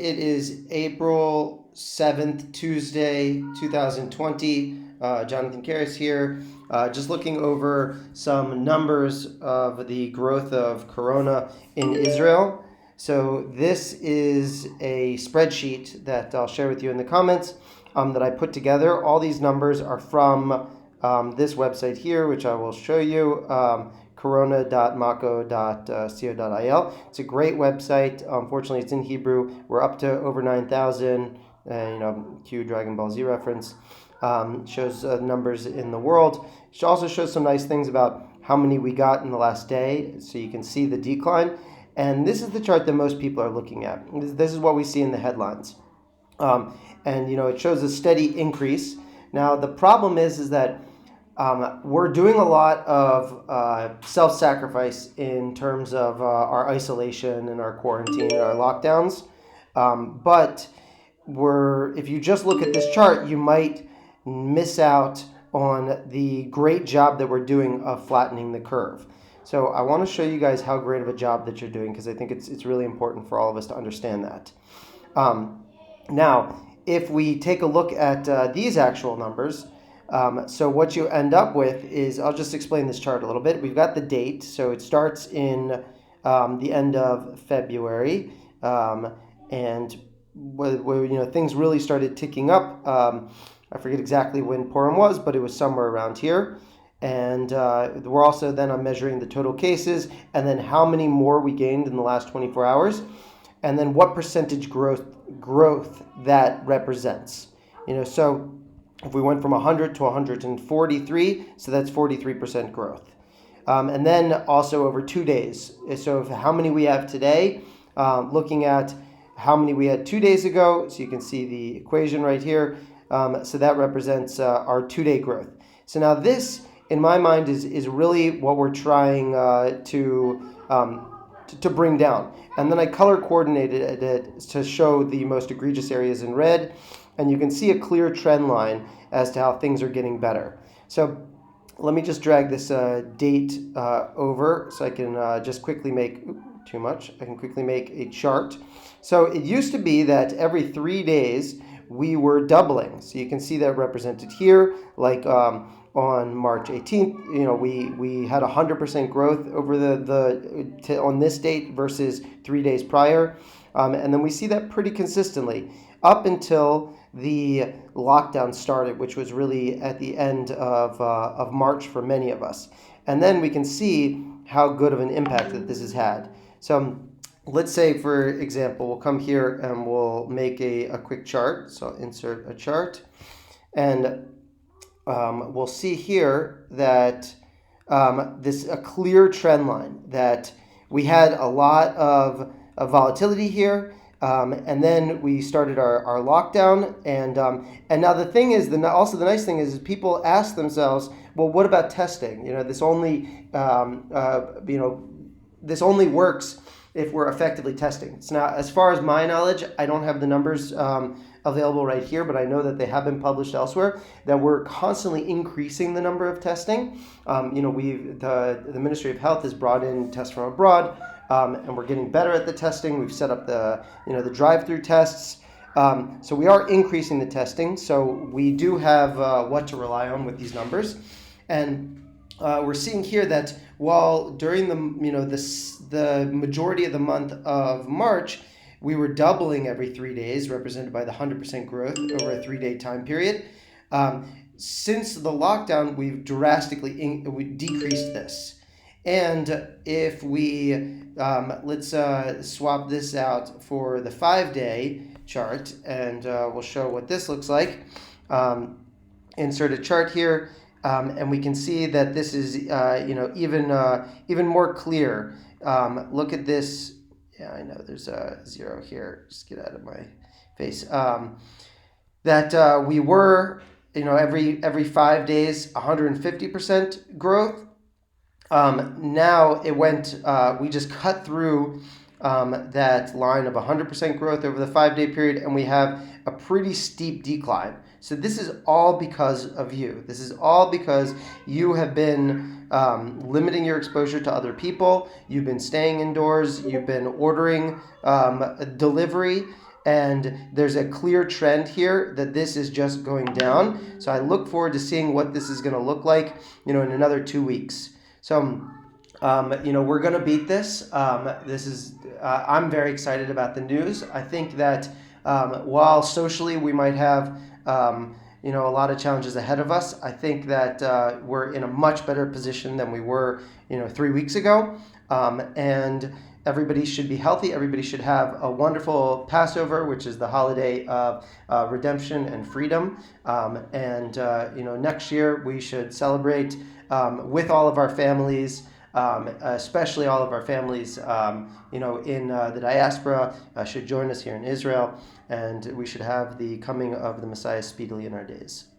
It is April 7th, Tuesday, 2020. Jonathan Karras here, just looking over some numbers of the growth of corona in Israel. So this is a spreadsheet that I'll share with you in the comments that I put together. All these numbers are from this website here, which I will show you. corona.mako.co.il. It's a great website. Unfortunately, it's in Hebrew. We're up to over 9,000. Cue Dragon Ball Z reference. Shows numbers in the world. It also shows some nice things about how many we got in the last day, so you can see the decline. And this is the chart that most people are looking at. This is what we see in the headlines. It shows a steady increase. Now, the problem is that we're doing a lot of self-sacrifice in terms of our isolation and our quarantine and our lockdowns. But if you just look at this chart, you might miss out on the great job that we're doing of flattening the curve. So I want to show you guys how great of a job that you're doing, because I think it's really important for all of us to understand that. Now, if we take a look at these actual numbers, so what you end up with is, I'll just explain this chart a little bit. We've got the date, so it starts in the end of February, and things really started ticking up. I forget exactly when Purim was, but it was somewhere around here. And we're also then measuring the total cases, and then how many more we gained in the last 24 hours, and then what percentage growth that represents. So if we went from 100 to 143, so that's 43% growth. And then also over 2 days. So how many we have today, looking at how many we had 2 days ago, so you can see the equation right here. So that represents our 2-day growth. So now this, in my mind, is really what we're trying to bring down. And then I color coordinated it to show the most egregious areas in red. And you can see a clear trend line as to how things are getting better. So let me just drag this date over so I can just quickly make, too much, I can quickly make a chart. So it used to be that every 3 days we were doubling. So you can see that represented here, like on March 18th, we had 100% growth over on this date versus 3 days prior. And then we see that pretty consistently up until the lockdown started, which was really at the end of March for many of us. And then we can see how good of an impact that this has had. So let's say, for example, we'll come here and we'll make a quick chart. So I'll insert a chart, and we'll see here that a clear trend line, that we had a lot of volatility here. And then we started our lockdown, and now the thing is, also the nice thing is people ask themselves, well, what about testing? This only works if we're effectively testing. So now, as far as my knowledge, I don't have the numbers available right here, but I know that they have been published elsewhere, that we're constantly increasing the number of testing. The Ministry of Health has brought in tests from abroad. And we're getting better at the testing. We've set up the drive-through tests. So we are increasing the testing. So we do have what to rely on with these numbers. And we're seeing here that while during the majority of the month of March, we were doubling every 3 days, represented by the 100% growth over a 3-day time period. Since the lockdown, we've drastically decreased this. And if we let's swap this out for the 5-day chart, and we'll show what this looks like. Insert a chart here, and we can see that this is even more clear. Look at this. Yeah, I know there's a 0 here. Just get out of my face. That we were every 5 days 150% growth. Now it went, we just cut through that line of 100% growth over the 5-day period, and we have a pretty steep decline. So this is all because of you. This is all because you have been limiting your exposure to other people. You've been staying indoors. You've been ordering delivery. And there's a clear trend here that this is just going down. So I look forward to seeing what this is going to look like, in another 2 weeks. So, we're going to beat this. I'm very excited about the news. I think that while socially we might have, a lot of challenges ahead of us, I think that we're in a much better position than we were, 3 weeks ago. And everybody should be healthy. Everybody should have a wonderful Passover, which is the holiday of redemption and freedom. Next year we should celebrate with all of our families, especially all of our families, in the diaspora should join us here in Israel, and we should have the coming of the Messiah speedily in our days.